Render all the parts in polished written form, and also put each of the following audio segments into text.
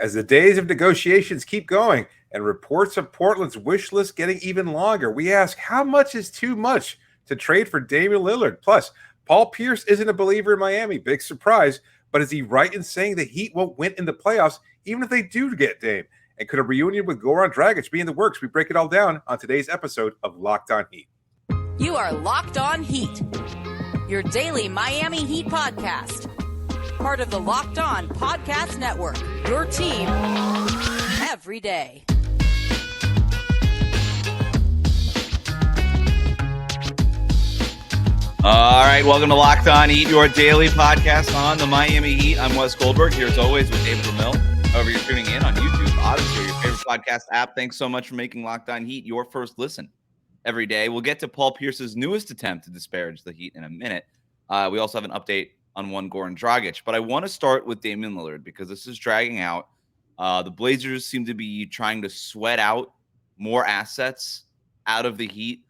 As the days of negotiations keep going and reports of Portland's wish list getting even longer, we ask how much is too much to trade for Damian Lillard? Plus, Paul Pierce isn't a believer in Miami. Big surprise. But is he right in saying the Heat won't win in the playoffs, even if they do get Dame? And could a reunion with Goran Dragic be in the works? We break it all down on today's episode of Locked On Heat. You are Locked On Heat, your daily Miami Heat podcast. Part of the Locked On Podcast Network, your team every day. All right, welcome to Locked On Heat, your daily podcast on the Miami Heat. I'm Wes Goldberg, here as always with Gabe Ramil. However, you're tuning in on YouTube, Odyssey, or your favorite podcast app. Thanks so much for making Locked On Heat your first listen every day. We'll get to Paul Pierce's newest attempt to disparage the Heat in a minute. We also have an update on one Goran Dragic. But I want to start with Damian Lillard because this is dragging out. The Blazers seem to be trying to sweat out more assets out of the Heat,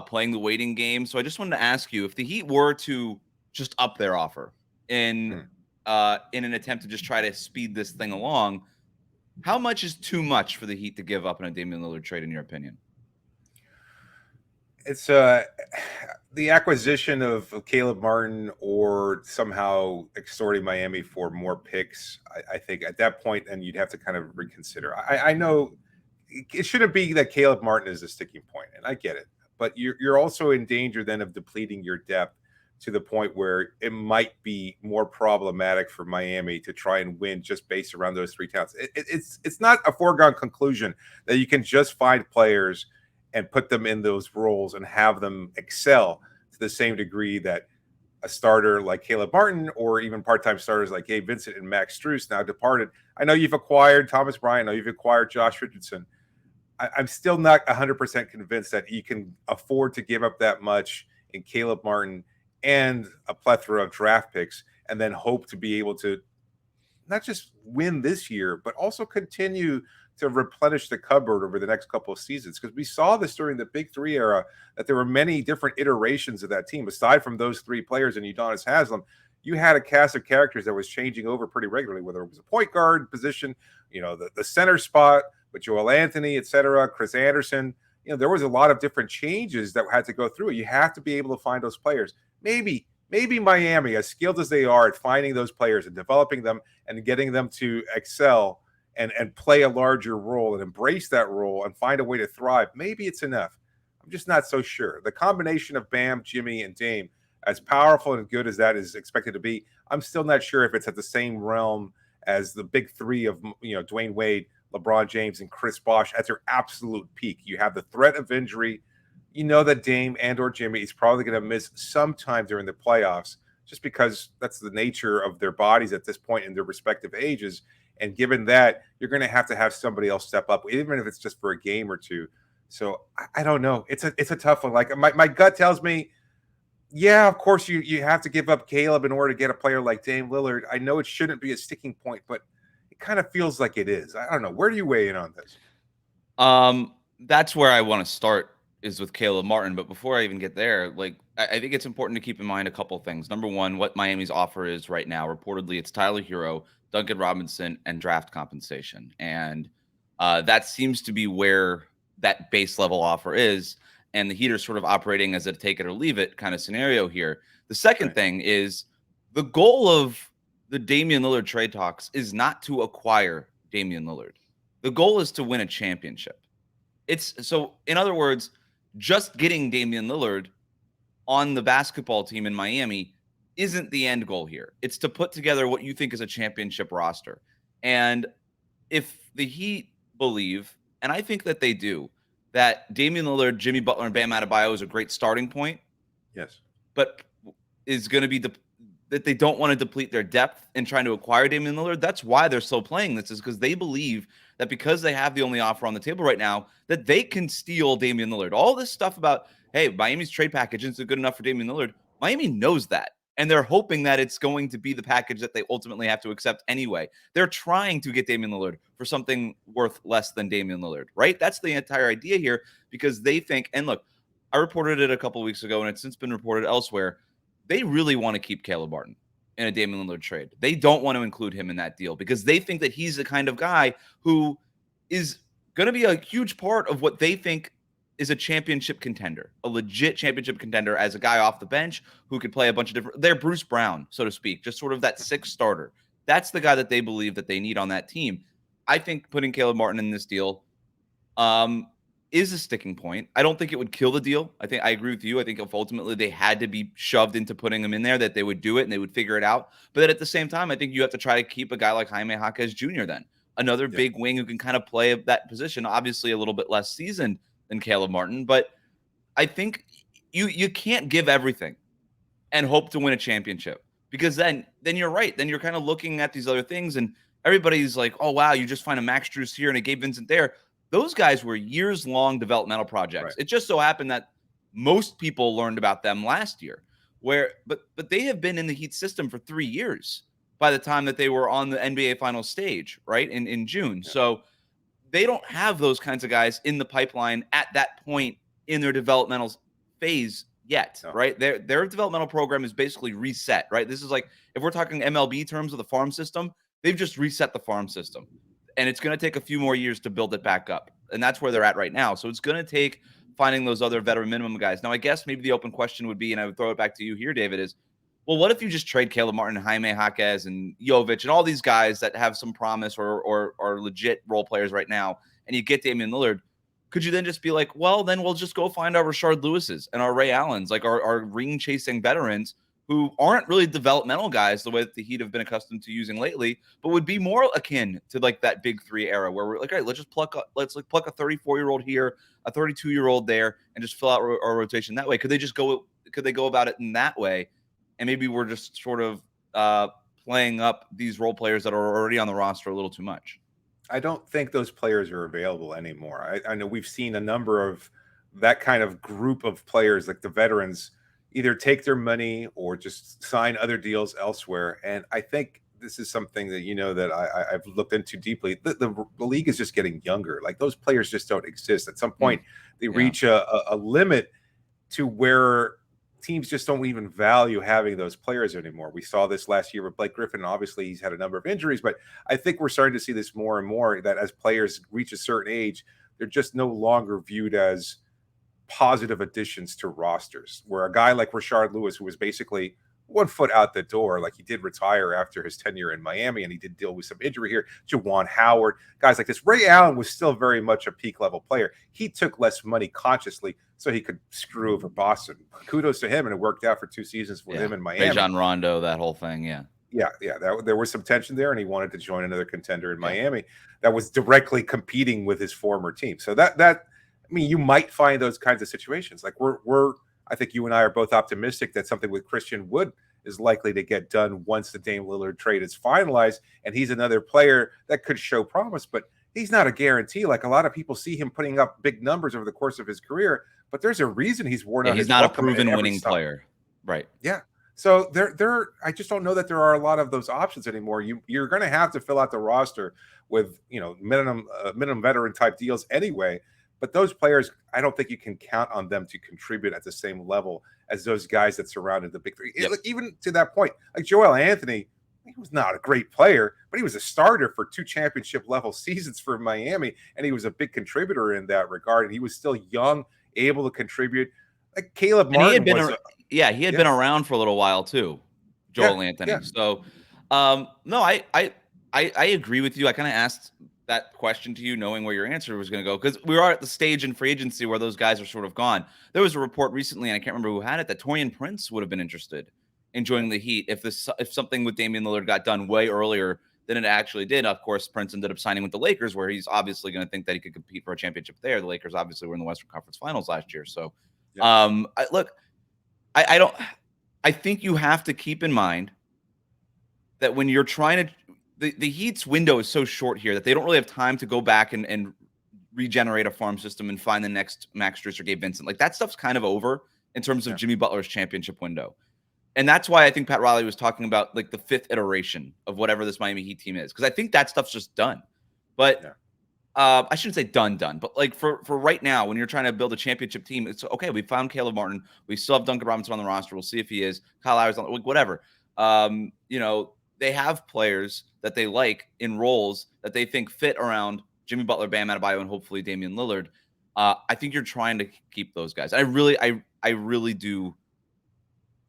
playing the waiting game. So I just wanted to ask you, if the Heat were to just up their offer in an attempt to just try to speed this thing along, how much is too much for the Heat to give up in a Damian Lillard trade, in your opinion? It's the acquisition of Caleb Martin or somehow extorting Miami for more picks. I think at that point, then you'd have to kind of reconsider. I know it shouldn't be that Caleb Martin is a sticking point, and I get it. But you're also in danger then of depleting your depth to the point where it might be more problematic for Miami to try and win just based around those three talents. It's not a foregone conclusion that you can just find players and put them in those roles and have them excel to the same degree that a starter like Caleb Martin or even part-time starters like Gabe Vincent and Max Strus now departed. I know you've acquired Thomas Bryant. I know you've acquired Josh Richardson. I'm still not 100% convinced that you can afford to give up that much in Caleb Martin and a plethora of draft picks and then hope to be able to not just win this year, but also continue to replenish the cupboard over the next couple of seasons. Because we saw this during the Big Three era, that there were many different iterations of that team. Aside from those three players and Udonis Haslem, you had a cast of characters that was changing over pretty regularly, whether it was a point guard position, the center spot with Joel Anthony, et cetera, Chris Anderson. There was a lot of different changes that had to go through it. You have to be able to find those players. Maybe Miami, as skilled as they are at finding those players and developing them and getting them to excel and play a larger role and embrace that role and find a way to thrive, maybe it's enough. I'm just not so sure. The combination of Bam, Jimmy, and Dame, as powerful and good as that is expected to be, I'm still not sure if it's at the same realm as the big three of Dwayne Wade, LeBron James, and Chris Bosh at their absolute peak. You have the threat of injury. You know that Dame and or Jimmy is probably going to miss some time during the playoffs just because that's the nature of their bodies at this point in their respective ages. And given that, you're going to have somebody else step up, even if it's just for a game or two. So I don't know. It's a tough one. Like my gut tells me, yeah, of course you have to give up Caleb in order to get a player like Dame Lillard. I know it shouldn't be a sticking point, but it kind of feels like it is. I don't know. Where do you weigh in on this? That's where I want to start, is with Caleb Martin. But before I even get there, I think it's important to keep in mind a couple of things. Number one, what Miami's offer is right now. Reportedly, it's Tyler Hero, Duncan Robinson, and draft compensation. And that seems to be where that base level offer is. And the Heat are sort of operating as a take it or leave it kind of scenario here. The second thing is the goal of the Damian Lillard trade talks is not to acquire Damian Lillard. The goal is to win a championship. So, in other words, just getting Damian Lillard on the basketball team in Miami isn't the end goal here. It's to put together what you think is a championship roster. And if the Heat believe, and I think that they do, that Damian Lillard, Jimmy Butler, and Bam Adebayo is a great starting point. Yes. But is going to be that they don't want to deplete their depth in trying to acquire Damian Lillard. That's why they're still playing this, is because they believe that because they have the only offer on the table right now, that they can steal Damian Lillard. All this stuff about, hey, Miami's trade package isn't good enough for Damian Lillard. Miami knows that. And they're hoping that it's going to be the package that they ultimately have to accept anyway. They're trying to get Damian Lillard for something worth less than Damian Lillard, right? That's the entire idea here, because they think, and look, I reported it a couple of weeks ago, and it's since been reported elsewhere, they really want to keep Caleb Martin. in a Damian Lillard trade. They don't want to include him in that deal because they think that he's the kind of guy who is going to be a huge part of what they think is a championship contender, a legit championship contender as a guy off the bench who could play a bunch of different. They're Bruce Brown, so to speak, just sort of that sixth starter. That's the guy that they believe that they need on that team. I think putting Caleb Martin in this deal is a sticking point. I don't think it would kill the deal. I agree with you. I think if ultimately they had to be shoved into putting him in there, that they would do it and they would figure it out. But then at the same time, I think you have to try to keep a guy like Jaime Jaquez Jr. then. Another big wing who can kind of play that position, obviously a little bit less seasoned than Caleb Martin. But I think you can't give everything and hope to win a championship, because then you're right. Then you're kind of looking at these other things and everybody's like, oh, wow, you just find a Max Strus here and a Gabe Vincent there. Those guys were years-long developmental projects. Right. It just so happened that most people learned about them last year, but they have been in the Heat system for 3 years by the time that they were on the NBA Finals stage, right, in June. Yeah. So they don't have those kinds of guys in the pipeline at that point in their developmental phase yet, right? Their developmental program is basically reset, right? This is like, if we're talking MLB terms of the farm system, they've just reset the farm system. And it's going to take a few more years to build it back up. And that's where they're at right now. So it's going to take finding those other veteran minimum guys. Now, I guess maybe the open question would be, and I would throw it back to you here, David, is, well, what if you just trade Caleb Martin, Jaime Jaquez, and Jovic, and all these guys that have some promise or are legit role players right now, and you get Damian Lillard? Could you then just be like, well, then we'll just go find our Rashard Lewis's and our Ray Allens, like our ring-chasing veterans who aren't really developmental guys the way that the Heat have been accustomed to using lately, but would be more akin to like that big three era where we're like, all right, let's just pluck a 34-year-old here, a 32-year-old there, and just fill out our rotation that way. Could they go about it in that way? And maybe we're just sort of playing up these role players that are already on the roster a little too much. I don't think those players are available anymore. I know we've seen a number of that kind of group of players, like the veterans, either take their money or just sign other deals elsewhere. And I think this is something that, that I've looked into deeply. The league is just getting younger. Like, those players just don't exist. At some point, they reach a limit to where teams just don't even value having those players anymore. We saw this last year with Blake Griffin. Obviously, he's had a number of injuries, but I think we're starting to see this more and more, that as players reach a certain age, they're just no longer viewed as positive additions to rosters, where a guy like Rashard Lewis, who was basically 1 foot out the door, like, he did retire after his tenure in Miami, and he did deal with some injury here. Juwan Howard, guys like this. Ray Allen was still very much a peak level player. He took less money consciously so he could screw over Boston. Kudos to him, and it worked out for 2 seasons with him in Miami. Rajon Rondo, that whole thing, there was some tension there, and he wanted to join another contender in Miami that was directly competing with his former team. So you might find those kinds of situations. Like, I think you and I are both optimistic that something with Christian Wood is likely to get done once the Dame Lillard trade is finalized, and he's another player that could show promise, but he's not a guarantee. Like, a lot of people see him putting up big numbers over the course of his career, but there's a reason he's worn out. He's not a proven winning player, right? Yeah. So I just don't know that there are a lot of those options anymore. You're going to have to fill out the roster with minimum veteran type deals anyway. But those players, I don't think you can count on them to contribute at the same level as those guys that surrounded the big three. Like, even to that point, like Joel Anthony, he was not a great player, but he was a starter for 2 championship level seasons for Miami, and he was a big contributor in that regard. And he was still young, able to contribute. Like Caleb Martin, he had been around for a little while too, Joel Anthony. Yeah. So, no, I agree with you. I kind of asked that question to you knowing where your answer was going to go, because we are at the stage in free agency where those guys are sort of gone. There was a report recently, and I can't remember who had it, that Taurean Prince would have been interested in joining the Heat if something with Damian Lillard got done way earlier than it actually did. Of course, Prince ended up signing with the Lakers, where he's obviously going to think that he could compete for a championship there. The Lakers obviously were in the Western Conference Finals last year. So, I think you have to keep in mind that when you're trying to, the Heat's window is so short here that they don't really have time to go back and regenerate a farm system and find the next Max Strus or Gabe Vincent. Like, that stuff's kind of over in terms of Jimmy Butler's championship window. And that's why I think Pat Riley was talking about like the 5th iteration of whatever this Miami Heat team is, because I think that stuff's just done. But I shouldn't say done, but like for right now, when you're trying to build a championship team, it's okay. We found Caleb Martin. We still have Duncan Robinson on the roster. We'll see if he is. Kyle Lowry's on, whatever. They have players that they like in roles that they think fit around Jimmy Butler, Bam Adebayo, and hopefully Damian Lillard. I think you're trying to keep those guys. I really do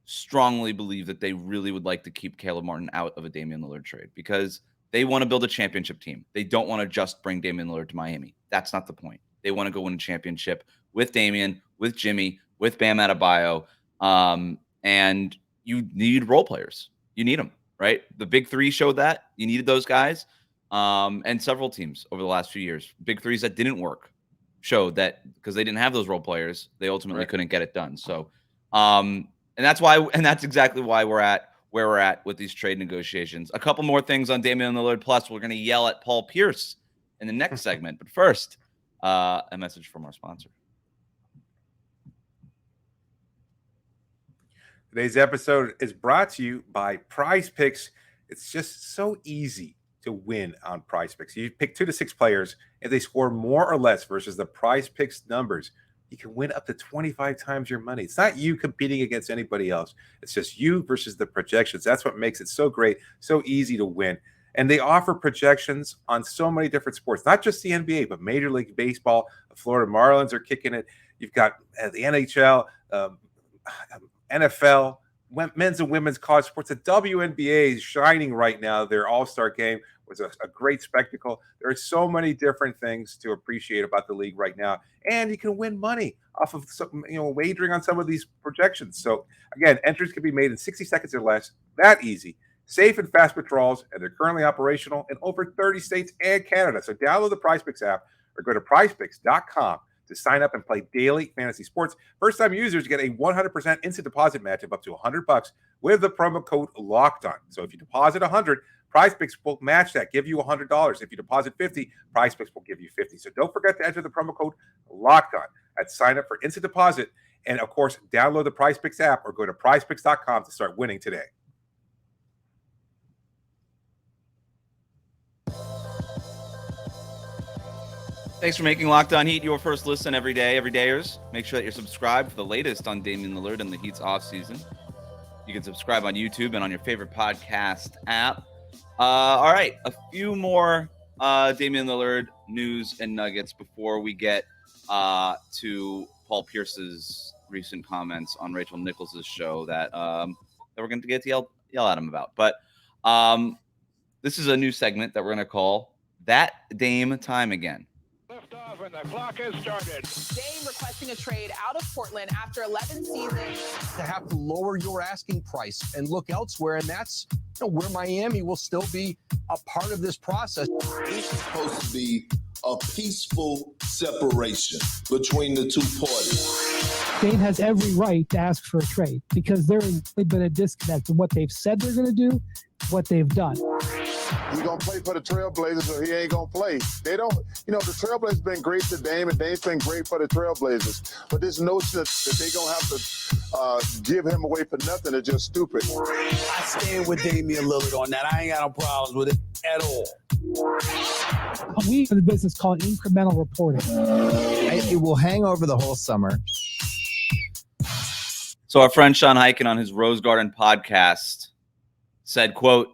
strongly believe that they really would like to keep Caleb Martin out of a Damian Lillard trade because they want to build a championship team. They don't want to just bring Damian Lillard to Miami. That's not the point. They want to go win a championship with Damian, with Jimmy, with Bam Adebayo. And you need role players. You need them, right? The big three showed that. You needed those guys. And several teams over the last few years, big threes that didn't work, showed that because they didn't have those role players, they ultimately couldn't get it done. So, and that's exactly why we're at where we're at with these trade negotiations. A couple more things on Damian Lillard. Plus, we're going to yell at Paul Pierce in the next segment. But first, a message from our sponsor. Today's episode is brought to you by PrizePicks. It's just so easy to win on PrizePicks. You pick 2 to 6 players. If they score more or less versus the PrizePicks numbers, you can win up to 25 times your money. It's not you competing against anybody else. It's just you versus the projections. That's what makes it so great, so easy to win. And they offer projections on so many different sports, not just the NBA, but Major League Baseball. The Florida Marlins are kicking it. You've got the NHL, NFL, men's and women's college sports. The WNBA is shining right now. Their all-star game was a great spectacle. There are so many different things to appreciate about the league right now. And you can win money off of wagering on some of these projections. So again, entries can be made in 60 seconds or less. That easy. Safe and fast withdrawals, and they're currently operational in over 30 states and Canada. So download the PrizePicks app or go to prizepicks.com to sign up and play daily fantasy sports. First-time users get a 100% instant deposit match of up to $100 with the promo code LOCKEDON. So if you deposit $100, PrizePicks will match that, give you $100. If you deposit $50, PrizePicks will give you $50. So don't forget to enter the promo code LOCKEDON at sign up for instant deposit. And of course, download the PrizePicks app or go to prizepicks.com to start winning today. Thanks for making Locked On Heat your first listen every day, everydayers. Make sure that you're subscribed for the latest on Damian Lillard and the Heat's offseason. You can subscribe on YouTube and on your favorite podcast app. All right, a few more Damian Lillard news and nuggets before we get to Paul Pierce's recent comments on Rachel Nichols' show that we're going to get to yell at him about. But this is a new segment that we're going to call That Dame Time Again. Lift off and the clock has started. Dame requesting a trade out of Portland after 11 seasons. To have to lower your asking price and look elsewhere, and that's where Miami will still be a part of this process. This is supposed to be a peaceful separation between the two parties. Dame has every right to ask for a trade because they've been a disconnect from what they've said they're going to do, what they've done. He's going to play for the Trailblazers or he ain't going to play. They don't, the Trailblazers been great to Dame and Dame's been great for the Trailblazers. But this notion that they going to have to give him away for nothing is just stupid. I stand with Damian Lillard on that. I ain't got no problems with it at all. We in the business call it incremental reporting. It will hang over the whole summer. So our friend Sean Highkin on his Rose Garden podcast said, quote,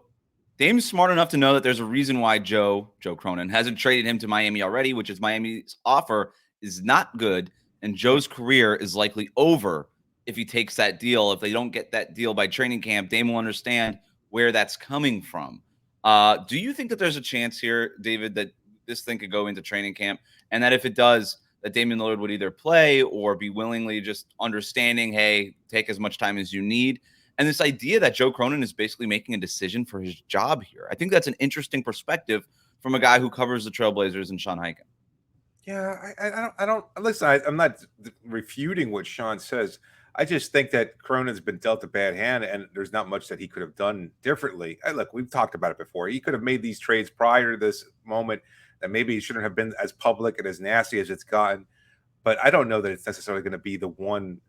Dame's smart enough to know that there's a reason why Joe Cronin hasn't traded him to Miami already, which is Miami's offer is not good, and Joe's career is likely over if he takes that deal. If they don't get that deal by training camp, Dame will understand where that's coming from. Do you think that there's a chance here, David, that this thing could go into training camp, and that if it does, that Damian Lillard would either play or be willingly just understanding, hey, take as much time as you need? And this idea that Joe Cronin is basically making a decision for his job here. I think that's an interesting perspective from a guy who covers the Trailblazers and Sean Highkin. Yeah, I don't listen. I'm not refuting what Sean says. I just think that Cronin's been dealt a bad hand, and there's not much that he could have done differently. Look, we've talked about it before. He could have made these trades prior to this moment that maybe he shouldn't have been as public and as nasty as it's gotten. But I don't know that it's necessarily going to be the one.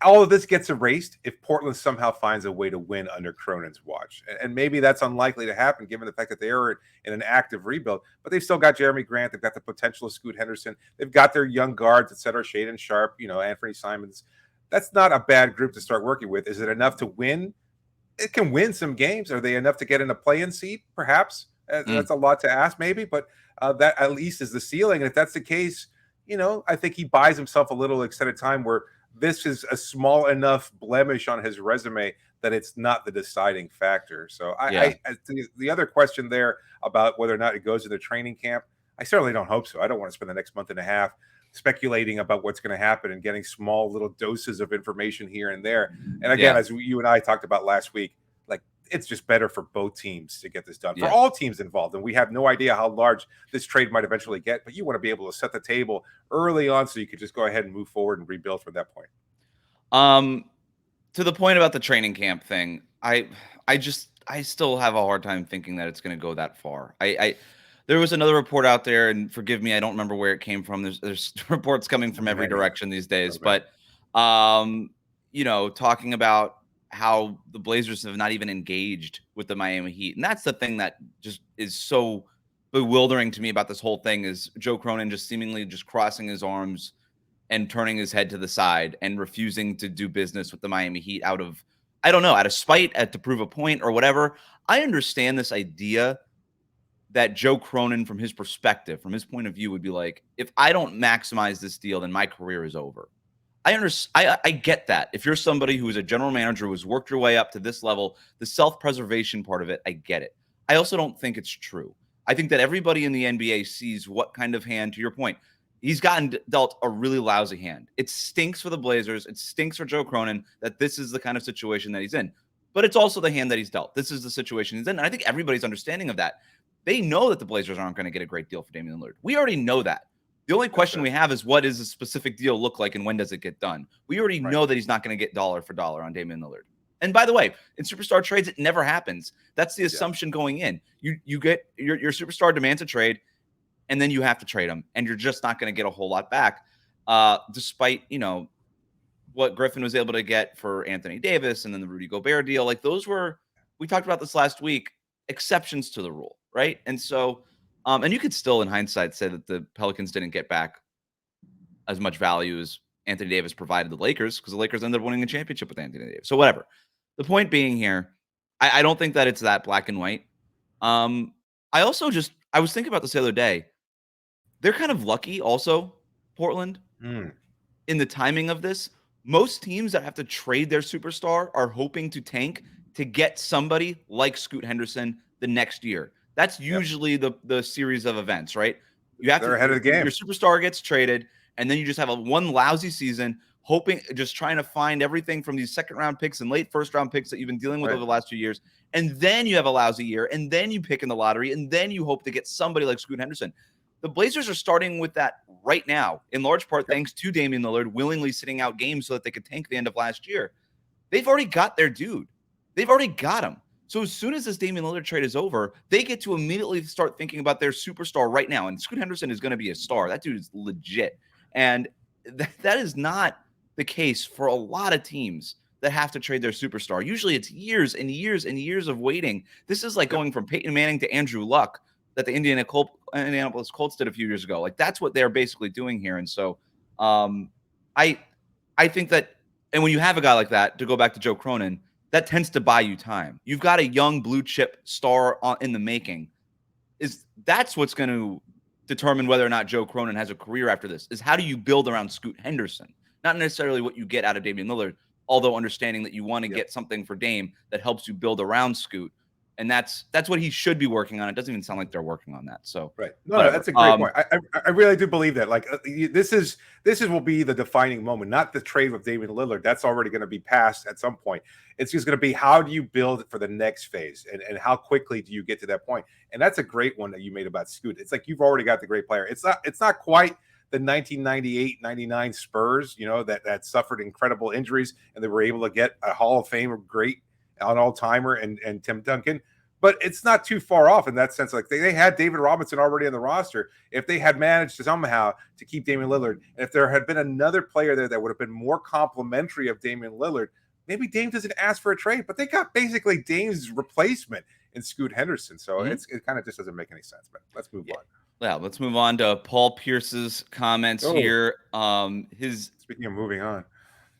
All of this gets erased if Portland somehow finds a way to win under Cronin's watch. And maybe that's unlikely to happen given the fact that they are in an active rebuild. But they've still got Jeremy Grant. They've got the potential of Scoot Henderson. They've got their young guards, et cetera, Shaedon Sharpe, Anthony Simons. That's not a bad group to start working with. Is it enough to win? it can win some games. Are they enough to get in a play-in seat? Perhaps. That's a lot to ask, maybe, but that at least is the ceiling. And if that's the case, I think he buys himself a little extended time where this is a small enough blemish on his resume that it's not the deciding factor. So the other question there about whether or not it goes into training camp, I certainly don't hope so. I don't want to spend the next month and a half speculating about what's going to happen and getting small little doses of information here and there. And again, as you and I talked about last week, like, it's just better for both teams to get this done, for all teams involved. And we have no idea how large this trade might eventually get, but you want to be able to set the table early on so you could just go ahead and move forward and rebuild from that point. To the point about the training camp thing, I still have a hard time thinking that it's going to go that far. There was another report out there, and forgive me, I don't remember where it came from. There's reports coming from every direction these days, but talking about how the Blazers have not even engaged with the Miami Heat. And that's the thing that just is so bewildering to me about this whole thing, is Joe Cronin just seemingly just crossing his arms and turning his head to the side and refusing to do business with the Miami Heat out of spite, to prove a point or whatever. I understand this idea that Joe Cronin, from his perspective, from his point of view, would be like, if I don't maximize this deal, then my career is over. I get that. If you're somebody who is a general manager who has worked your way up to this level, the self-preservation part of it, I get it. I also don't think it's true. I think that everybody in the NBA sees what kind of hand, to your point, he's gotten dealt a really lousy hand. It stinks for the Blazers. It stinks for Joe Cronin that this is the kind of situation that he's in. But it's also the hand that he's dealt. This is the situation he's in. And I think everybody's understanding of that. They know that the Blazers aren't going to get a great deal for Damian Lillard. We already know that. The only question we have is, what does a specific deal look like and when does it get done? We already know that he's not going to get dollar for dollar on Damian Lillard. And by the way, in superstar trades, it never happens. That's the assumption going in. You get your superstar demands a trade, and then you have to trade him, and you're just not going to get a whole lot back, despite what Griffin was able to get for Anthony Davis and then the Rudy Gobert deal. Like, those were, we talked about this last week, exceptions to the rule, right? And so, and you could still, in hindsight, say that the Pelicans didn't get back as much value as Anthony Davis provided the Lakers, because the Lakers ended up winning a championship with Anthony Davis. So whatever. The point being here, I don't think that it's that black and white. I was thinking about this the other day. They're kind of lucky also, Portland, in the timing of this. Most teams that have to trade their superstar are hoping to tank to get somebody like Scoot Henderson the next year. That's usually the series of events, right? They're ahead of the game. Your superstar gets traded, and then you just have one lousy season, trying to find everything from these second-round picks and late first-round picks that you've been dealing with over the last 2 years. And then you have a lousy year, and then you pick in the lottery, and then you hope to get somebody like Scoot Henderson. The Blazers are starting with that right now, in large part thanks to Damian Lillard willingly sitting out games so that they could tank the end of last year. They've already got their dude. They've already got him. So as soon as this Damian Lillard trade is over, they get to immediately start thinking about their superstar right now. And Scoot Henderson is going to be a star. That dude is legit. And that is not the case for a lot of teams that have to trade their superstar. Usually it's years and years and years of waiting. This is like going from Peyton Manning to Andrew Luck that the Indianapolis Colts did a few years ago. Like, that's what they're basically doing here. And so I think that, and when you have a guy like that, to go back to Joe Cronin, that tends to buy you time. You've got a young blue chip star in the making. That's what's going to determine whether or not Joe Cronin has a career after this, is how do you build around Scoot Henderson? Not necessarily what you get out of Damian Lillard, although understanding that you want to get something for Dame that helps you build around Scoot. And that's what he should be working on. It doesn't even sound like they're working on that. So no, that's a great point. I really do believe that. Like, this will be the defining moment, not the trade with Damian Lillard. That's already going to be passed at some point. It's just going to be, how do you build for the next phase, and how quickly do you get to that point? And that's a great one that you made about Scoot. It's like, you've already got the great player. It's not quite the 1998-99 Spurs, that suffered incredible injuries and they were able to get a Hall of Famer great, an all-timer, and Tim Duncan. But it's not too far off in that sense. Like, they had David Robinson already on the roster. If they had managed to somehow to keep Damian Lillard, and if there had been another player there that would have been more complimentary of Damian Lillard, maybe Dame doesn't ask for a trade, but they got basically Dame's replacement in Scoot Henderson. So it kind of just doesn't make any sense. But let's move on. Yeah, let's move on to Paul Pierce's comments here. Speaking of moving on,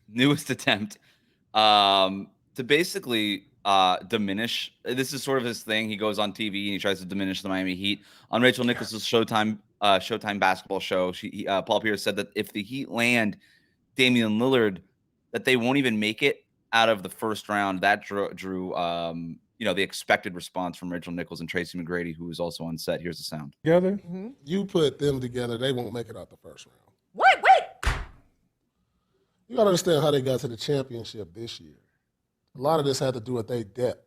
newest attempt to basically diminish. This is sort of his thing. He goes on TV and he tries to diminish the Miami Heat. On Rachel Nichols' Showtime basketball show, Paul Pierce said that if the Heat land Damian Lillard, that they won't even make it out of the first round. That drew the expected response from Rachel Nichols and Tracy McGrady, who was also on set. Here's the sound. Together, you put them together, they won't make it out the first round. Wait. You got to understand how they got to the championship this year. A lot of this had to do with their depth.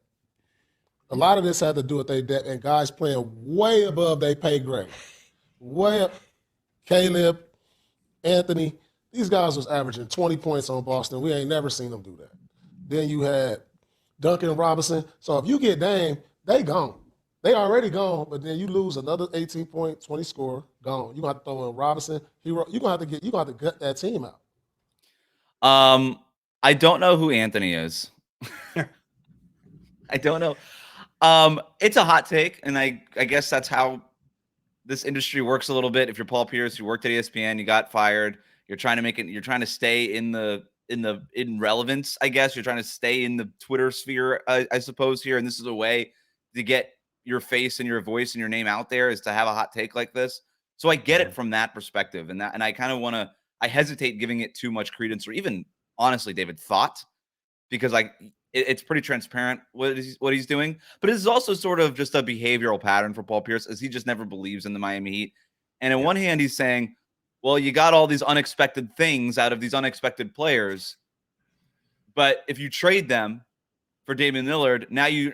And guys playing way above their pay grade. Way up. Caleb, Anthony, these guys was averaging 20 points on Boston. We ain't never seen them do that. Then you had Duncan Robinson. So if you get Dame, they gone. They already gone, but then you lose another 18 point, 20 score, gone. You got to throw in Robinson. You're gonna have to gut that team out. I don't know who Anthony is. I don't know. It's a hot take, and I guess that's how this industry works a little bit. If you're Paul Pierce, you worked at ESPN, you got fired, you're trying to stay in relevance, I guess. You're trying to stay in the Twitter sphere, I suppose, here. And this is a way to get your face and your voice and your name out there, is to have a hot take like this. So I get it from that perspective. And I kind of I hesitate giving it too much credence, or even honestly, David, thought, because it's pretty transparent what he's doing. But this is also sort of just a behavioral pattern for Paul Pierce, as he just never believes in the Miami Heat. And on one hand, he's saying, well, you got all these unexpected things out of these unexpected players, but if you trade them for Damian Lillard, now you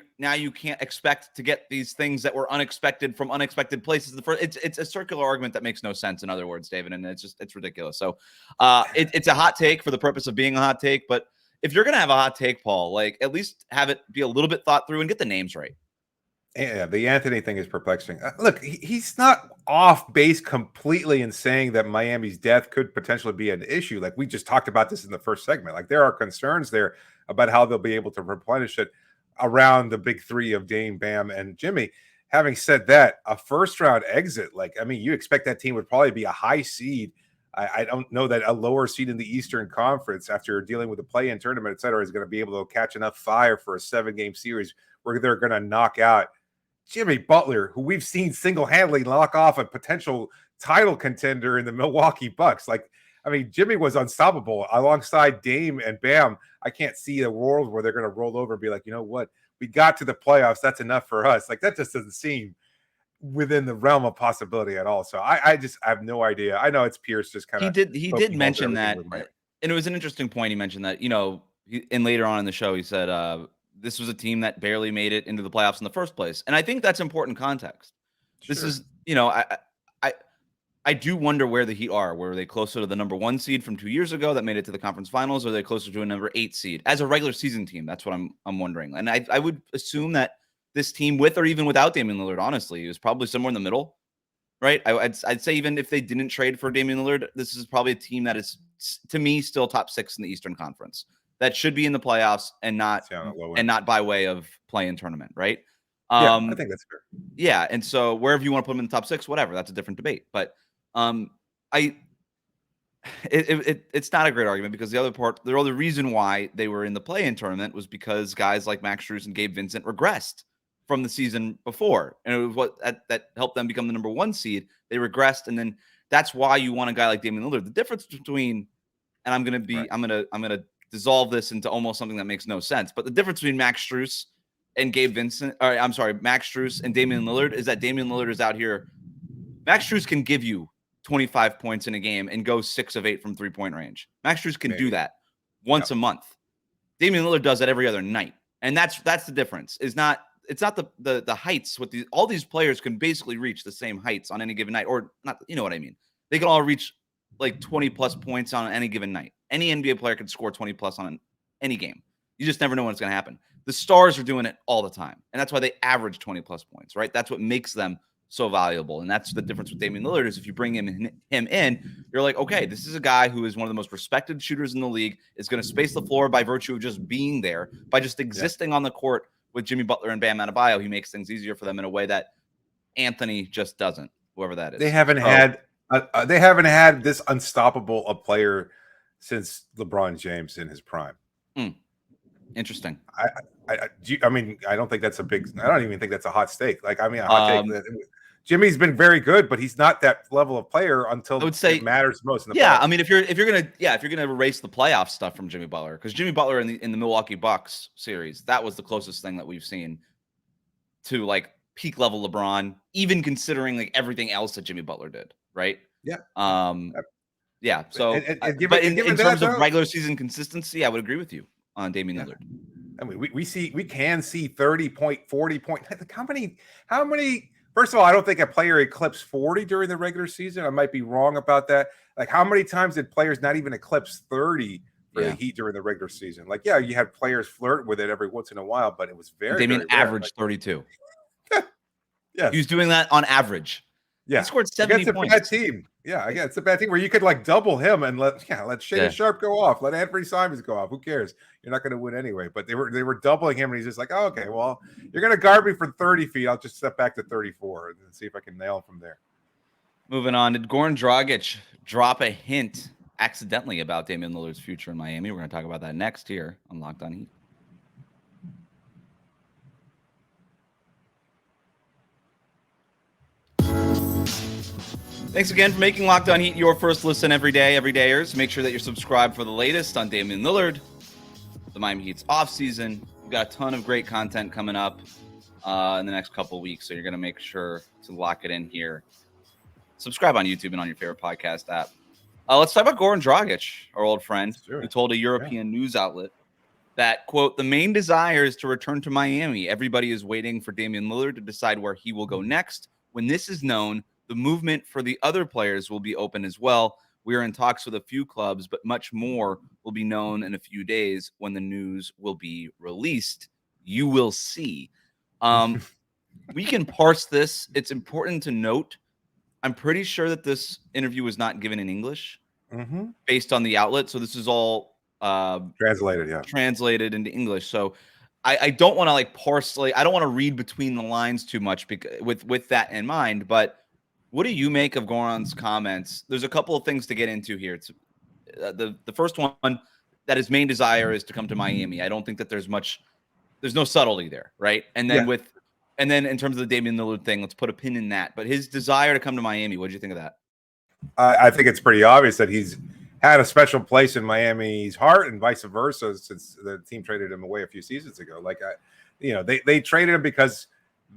can't expect to get these things that were unexpected from unexpected places. It's a circular argument that makes no sense, in other words, David, and it's ridiculous. So it's a hot take for the purpose of being a hot take, but if you're gonna have a hot take, Paul, at least have it be a little bit thought through and get the names right. Yeah, the Anthony thing is perplexing. Look, he's not off base completely in saying that Miami's depth could potentially be an issue. Like, we just talked about this in the first segment. Like, there are concerns there about how they'll be able to replenish it around the big three of Dame, Bam, and Jimmy. Having said that, a first-round exit, you expect that team would probably be a high seed. I don't know that a lower seed in the Eastern Conference, after dealing with the play-in tournament, et cetera, is going to be able to catch enough fire for a 7-game series where they're going to knock out Jimmy Butler, who we've seen single-handedly knock off a potential title contender in the Milwaukee Bucks. Jimmy was unstoppable alongside Dame and Bam. I can't see a world where they're going to roll over and be like, you know what? We got to the playoffs. That's enough for us. That just doesn't seem within the realm of possibility at all. So I have no idea. I know it's Pierce just kind of. He did mention that, and it was an interesting point. He mentioned that, and later on in the show, he said, this was a team that barely made it into the playoffs in the first place. And I think that's important context. Sure. This is, I do wonder where the Heat are. Were they closer to the number 1 seed from 2 years ago that made it to the conference finals? Or are they closer to a number 8 seed as a regular season team? That's what I'm wondering. And I would assume that this team, with or even without Damian Lillard, honestly, is probably somewhere in the middle, right? I'd say even if they didn't trade for Damian Lillard, this is probably a team that is, to me, still top 6 in the Eastern Conference. That should be in the playoffs and not by way of play-in tournament, right? I think that's fair. Yeah, and so wherever you want to put them in the top 6, whatever, that's a different debate. But it's not a great argument, because the other reason why they were in the play-in tournament was because guys like Max Strus and Gabe Vincent regressed from the season before, and it was what that helped them become the number 1 seed. They regressed, and then that's why you want a guy like Damian Lillard. The difference between, and I'm gonna dissolve this into almost something that makes no sense, but the difference between Max Strus and Max Strus and Damian Lillard is that Damian Lillard is out here. Max Strus can give you 25 points in a game and go 6 of 8 from 3-point range. Max Strus can do that once a month. Damian Lillard does that every other night, and that's the difference. It's not the heights. All these players can basically reach the same heights on any given night, or not. You know what I mean? They can all reach 20 plus points on any given night. Any NBA player can score 20 plus on any game. You just never know when it's going to happen. The stars are doing it all the time, and that's why they average 20 plus points, right? That's what makes them so valuable, and that's the difference with Damian Lillard. Is if you bring him in, you're like, okay, this is a guy who is one of the most respected shooters in the league, is going to space the floor by virtue of just being there, by just existing on the court with Jimmy Butler and Bam Adebayo. He makes things easier for them in a way that Anthony just doesn't, whoever that is. They haven't had this unstoppable a player since LeBron James in his prime. Interesting. I mean, I don't think that's a big. I don't even think that's a hot stake. Like, I mean, a hot take. Jimmy's been very good, but he's not that level of player until I would say it matters most in the playoffs. playoffs. I mean, if you're gonna erase the playoff stuff from Jimmy Butler, because Jimmy Butler in the Milwaukee Bucks series, that was the closest thing that we've seen to like peak level LeBron, even considering like everything else that Jimmy Butler did, right? Yeah. Yeah. So, but in terms of regular season consistency, I would agree with you on Damian Lillard. I mean, we can see 30 point, 40 point. How many? First of all, I don't think a player eclipsed 40 during the regular season. I might be wrong about that. Like, how many times did players not even eclipse 30 for the Heat during the regular season? Like, yeah, you had players flirt with it every once in a while, but it was Damian averaged 32. Yeah, he was doing that on average. Yeah, he scored 70 points. It's a bad team. Yeah, again, it's a bad team where you could like double him and let Shaedon Sharpe go off, let Anthony Simons go off. Who cares? You're not going to win anyway. But they were doubling him, and he's just like, oh, okay, well, you're going to guard me for 30 feet. I'll just step back to 34 and see if I can nail him from there. Moving on, did Goran Dragic drop a hint accidentally about Damian Lillard's future in Miami? We're going to talk about that next here on Locked On Heat. Thanks again for making Locked On Heat your first listen every day, everydayers. Make sure that you're subscribed for the latest on Damian Lillard, the Miami Heat's offseason. We've got a ton of great content coming up in the next couple of weeks, so you're going to make sure to lock it in here. Subscribe on YouTube and on your favorite podcast app. Let's talk about Goran Dragic, our old friend, who told a European news outlet that, quote, the main desire is to return to Miami. Everybody is waiting for Damian Lillard to decide where he will go next. When this is known, the movement for the other players will be open as well. We are in talks with a few clubs, but much more will be known in a few days when the news will be released. You will see. We can parse this. It's important to note, I'm pretty sure that this interview was not given in English based on the outlet. So this is all translated into English. So I don't want to like parse, I don't want to read between the lines too much with that in mind, but what do you make of Goran's comments? There's a couple of things to get into here. It's the first one, that his main desire is to come to Miami. I don't think that there's no subtlety there, right? And then and then in terms of the Damian Lillard thing, let's put a pin in that. But his desire to come to Miami, what do you think of that? I think it's pretty obvious that he's had a special place in Miami's heart, and vice versa, since the team traded him away a few seasons ago. Like, they traded him because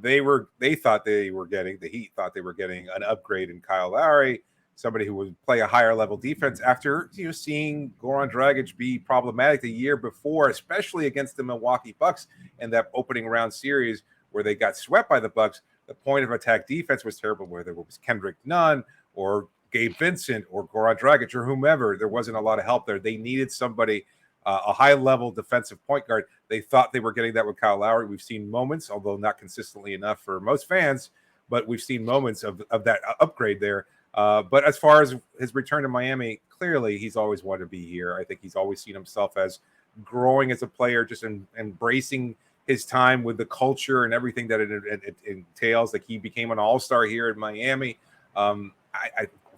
the Heat thought they were getting an upgrade in Kyle Lowry, somebody who would play a higher level defense after seeing Goran Dragic be problematic the year before, especially against the Milwaukee Bucks in that opening round series where they got swept by the Bucks. The point of attack defense was terrible, whether it was Kendrick Nunn or Gabe Vincent or Goran Dragic or whomever. There wasn't a lot of help there. They needed somebody, a high-level defensive point guard. They thought they were getting that with Kyle Lowry. We've seen moments, although not consistently enough for most fans, but we've seen moments of that upgrade there. But as far as his return to Miami, clearly he's always wanted to be here. I think he's always seen himself as growing as a player, just embracing his time with the culture and everything that it entails. Like, he became an all-star here in Miami. Of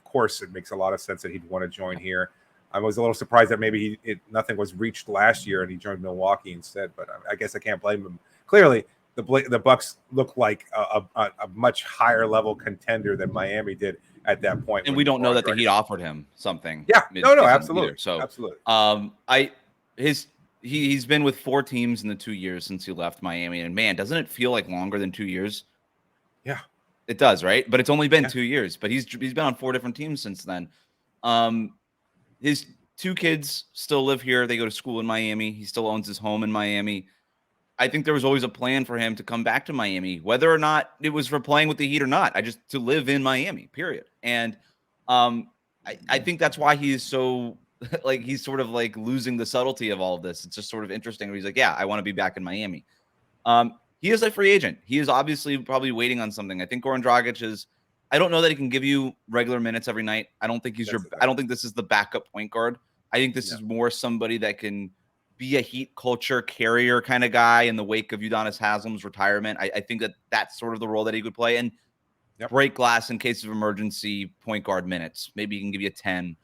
course, it makes a lot of sense that he'd want to join here. I was a little surprised that maybe nothing was reached last year and he joined Milwaukee instead, but I guess I can't blame him. Clearly, the Bucks look like a much higher level contender than Miami did at that point. And we don't know that the Heat offered him something. Yeah, no, absolutely. Either. So absolutely. He's been with 4 teams in the 2 years since he left Miami, and man, doesn't it feel like longer than 2 years? Yeah, it does, right? But it's only been 2 years. But he's been on 4 different teams since then. His 2 kids still live here. They go to school in Miami. He still owns his home in Miami. I think there was always a plan for him to come back to Miami, whether or not it was for playing with the Heat or not. To live in Miami, period. And I think that's why he is so he's sort of like losing the subtlety of all of this. It's just sort of interesting. He's like, yeah, I want to be back in Miami. He is a free agent. He is obviously probably waiting on something. I think Goran Dragic is. I don't know that he can give you regular minutes every night. I don't think I don't think this is the backup point guard. I think this is more somebody that can be a Heat culture carrier kind of guy in the wake of Udonis Haslem's retirement. I think that's sort of the role that he could play, and break glass in case of emergency point guard minutes. Maybe he can give you 10.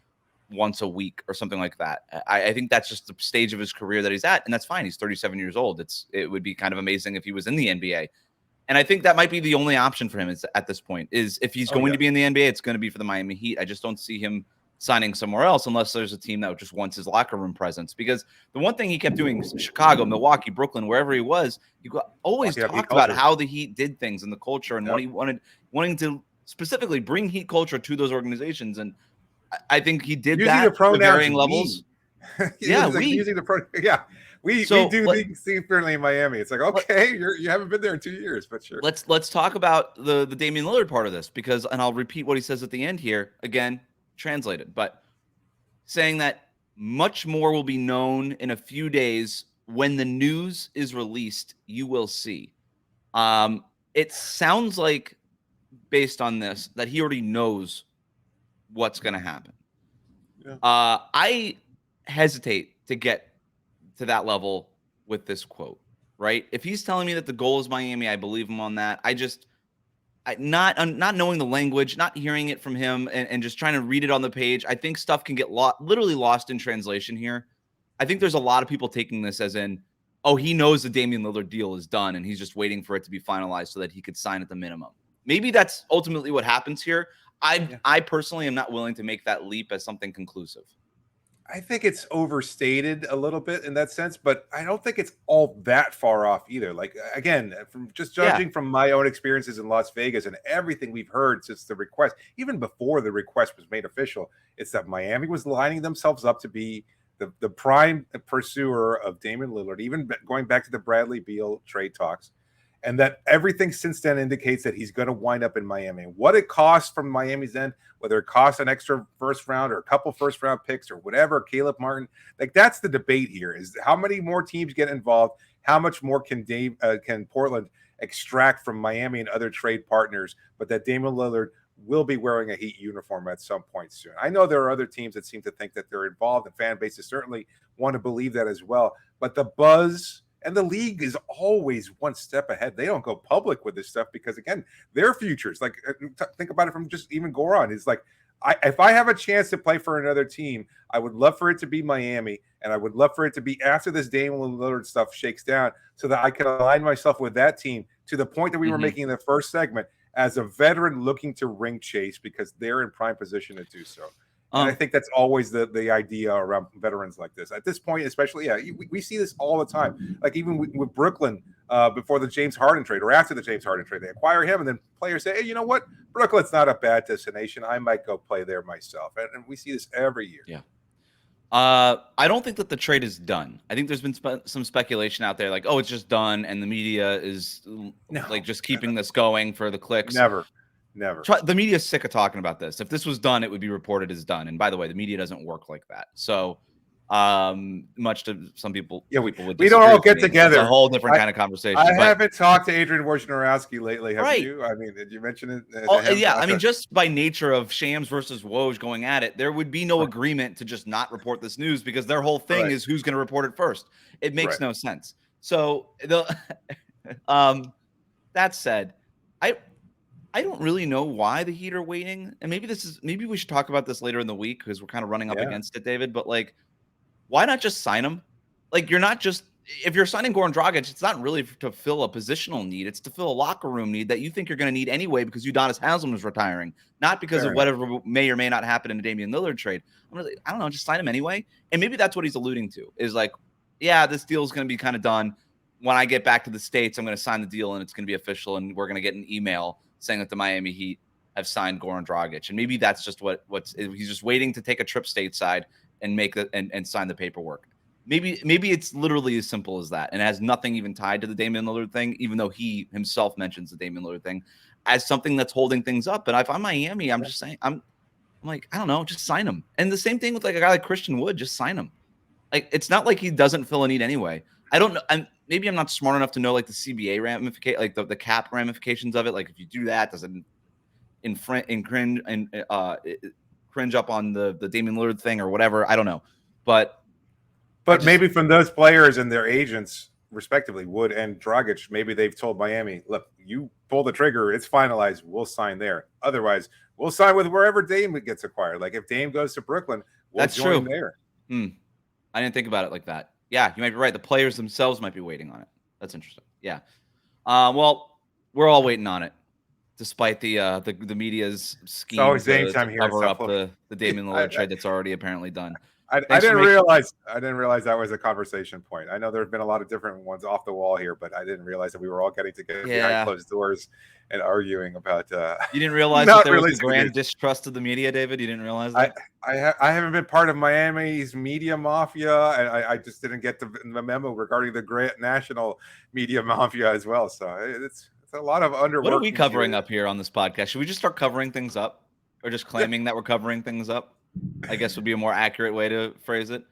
once a week or something like that. I think that's just the stage of his career that he's at, and that's fine. He's 37 years old. It would be kind of amazing if he was in the NBA. And I think that might be the only option for him at this point, is if he's going to be in the NBA, it's going to be for the Miami Heat. I just don't see him signing somewhere else unless there's a team that just wants his locker room presence. Because the one thing he kept doing is Chicago, Milwaukee, Brooklyn, wherever he was, he always talked about how the Heat did things and the culture and what he wanting to specifically bring Heat culture to those organizations. And I think he did using that the pronouns to varying levels. Using the we do things differently in Miami. It's like, okay, you haven't been there in 2 years, but sure. Let's talk about the Damian Lillard part of this, because, and I'll repeat what he says at the end here again, translated, but saying that much more will be known in a few days when the news is released. You will see. It sounds like, based on this, that he already knows what's going to happen. Yeah. I hesitate to get to that level with this quote, right? If he's telling me that the goal is Miami, I believe him on that. Not knowing the language, not hearing it from him, and just trying to read it on the page, I think stuff can get literally lost in translation here. I think there's a lot of people taking this as in, oh, he knows the Damian Lillard deal is done, and he's just waiting for it to be finalized so that he could sign at the minimum. Maybe that's ultimately what happens here. I personally am not willing to make that leap as something conclusive. I think it's overstated a little bit in that sense, but I don't think it's all that far off either. Like, again, from just judging from my own experiences in Las Vegas and everything we've heard since the request, even before the request was made official, it's that Miami was lining themselves up to be the prime pursuer of Damian Lillard, even going back to the Bradley Beal trade talks. And that everything since then indicates that he's going to wind up in Miami. What it costs from Miami's end, whether it costs an extra first round or a couple first round picks or whatever, Caleb Martin, like that's the debate here, is how many more teams get involved? How much more can Portland extract from Miami and other trade partners? But that Damian Lillard will be wearing a Heat uniform at some point soon. I know there are other teams that seem to think that they're involved, and fan bases certainly want to believe that as well. But the buzz and the league is always one step ahead. They don't go public with this stuff because, again, their futures, like think about it from just even Goran, is like, if I have a chance to play for another team, I would love for it to be Miami, and I would love for it to be after this Damian Lillard stuff shakes down so that I can align myself with that team to the point that we were making in the first segment as a veteran looking to ring chase because they're in prime position to do so. And I think that's always the idea around veterans like this. At this point, especially, we see this all the time. Like even with Brooklyn before the James Harden trade or after the James Harden trade, they acquire him, and then players say, hey, you know what? Brooklyn's not a bad destination. I might go play there myself. And we see this every year. Yeah. I don't think that the trade is done. I think there's been some speculation out there like, oh, it's just done, and the media is just keeping this going for the clicks. Never. The media is sick of talking about this. If this was done, it would be reported as done. And by the way, the media doesn't work like that. So much to some people, we don't all get together. It's a whole different kind of conversation. I haven't talked to Adrian Wojnarowski lately. Have you? I mean, did you mention it? I mean, just by nature of Shams versus Woj going at it, there would be no agreement to just not report this news because their whole thing is who's going to report it first. It makes no sense. So that said, I don't really know why the Heat are waiting. And maybe we should talk about this later in the week because we're kind of running up against it, David. But like, why not just sign him? Like, you're not just, if you're signing Goran Dragic, it's not really to fill a positional need. It's to fill a locker room need that you think you're going to need anyway because Udonis Haslem is retiring, not because of whatever may or may not happen in a Damian Lillard trade. I don't know, just sign him anyway. And maybe that's what he's alluding to is like, yeah, this deal is going to be kind of done. When I get back to the States, I'm going to sign the deal and it's going to be official. And we're going to get an email saying that the Miami Heat have signed Goran Dragic. And maybe that's just what's he's just waiting to take a trip stateside and make and sign the paperwork. Maybe it's literally as simple as that and has nothing even tied to the Damian Lillard thing, even though he himself mentions the Damian Lillard thing as something that's holding things up. But if I'm Miami, I'm just saying, I'm like, I don't know, just sign him. And the same thing with like a guy like Christian Wood, just sign him. Like, it's not like he doesn't fill a need anyway. I don't know. Maybe I'm not smart enough to know like the CBA ramification, like the cap ramifications of it. Like if you do that, does it cringe up on the Damian Lillard thing or whatever? I don't know. But maybe from those players and their agents, respectively, Wood and Dragic, maybe they've told Miami, look, you pull the trigger, it's finalized, we'll sign there. Otherwise, we'll sign with wherever Dame gets acquired. Like if Dame goes to Brooklyn, That's join true. there. I didn't think about it like that. Yeah, you might be right. The players themselves might be waiting on it. That's interesting. Yeah. Well, we're all waiting on it, despite the media's scheme to cover up the Damian Lillard trade that's already apparently done. I didn't realize that was a conversation point. I know there have been a lot of different ones off the wall here, but I didn't realize that we were all getting together behind closed doors and arguing about. You didn't realize that there was a grand distrust of the media, David? You didn't realize that? I haven't been part of Miami's media mafia, and I just didn't get the memo regarding the great national media mafia as well. So it's a lot of underwork. What are we covering up here on this podcast? Should we just start covering things up, or just claiming that we're covering things up? I guess would be a more accurate way to phrase it.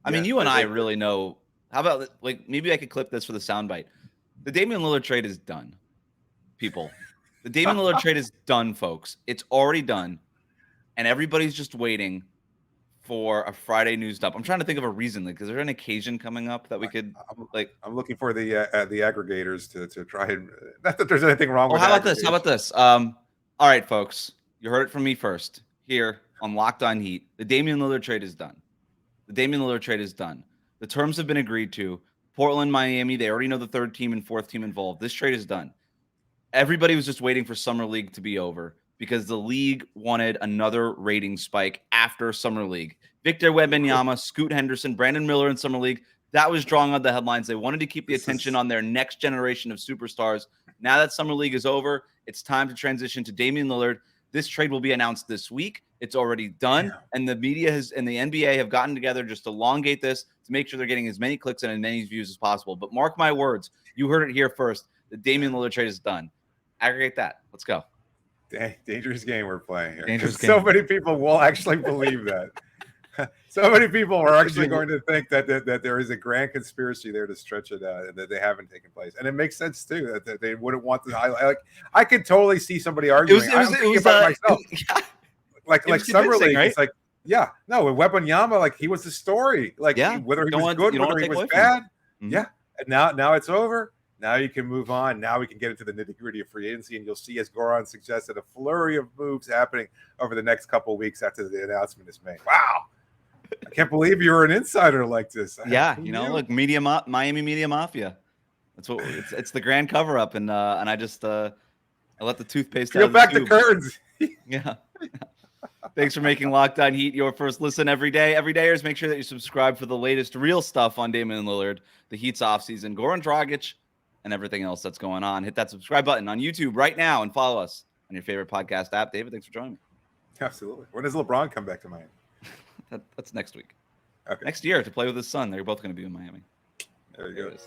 I mean, you and I really know. How about, like, maybe I could clip this for the soundbite. The Damian Lillard trade is done, people. The Damian Lillard trade is done, folks. It's already done, and everybody's just waiting for a Friday news dump. I'm trying to think of a reason. Like, is there an occasion coming up that we could like? I'm looking for the aggregators to try and. Not that there's anything wrong with. How about this? How about this? All right, folks. You heard it from me first here on Locked On Heat. The Damian Lillard trade is done. The Damian Lillard trade is done. The terms have been agreed to. Portland, Miami, they already know the third team and fourth team involved. This trade is done. Everybody was just waiting for Summer League to be over because the league wanted another rating spike after Summer League. Victor Wembanyama, Scoot Henderson, Brandon Miller in Summer League. That was drawing on the headlines. They wanted to keep the attention on their next generation of superstars. Now that Summer League is over, it's time to transition to Damian Lillard. This trade will be announced this week. It's already done, and the media and the NBA have gotten together just to elongate this to make sure they're getting as many clicks and as many views as possible. But mark my words, you heard it here first. The Damian Lillard trade is done. Aggregate that. Let's go. Dangerous game we're playing here. So many people will actually believe that. So many people are actually going to think that there is a grand conspiracy there to stretch it out and that they haven't taken place. And it makes sense, too, that they wouldn't want to. I could totally see somebody arguing. It was myself. Like Summer League, right? It's like, with Wembanyama, like, he was the story. Like, whether he was good, whether he was bad. Mm-hmm. Yeah. And now it's over. Now you can move on. Now we can get into the nitty-gritty of free agency, and you'll see, as Goran suggested, a flurry of moves happening over the next couple of weeks after the announcement is made. Wow. I can't believe you were an insider like this. Yeah, look, Miami Media Mafia. That's what it's the grand cover up, and I just I let the toothpaste peel back the curtains. Yeah. Thanks for making Locked On Heat your first listen every day. Everydayers, make sure that you subscribe for the latest real stuff on Damian Lillard, the Heat's offseason, Goran Dragic, and everything else that's going on. Hit that subscribe button on YouTube right now and follow us on your favorite podcast app. David, thanks for joining me. Absolutely. When does LeBron come back to Miami? That's next week. Okay. Next year to play with his son. They're both going to be in Miami. There you go.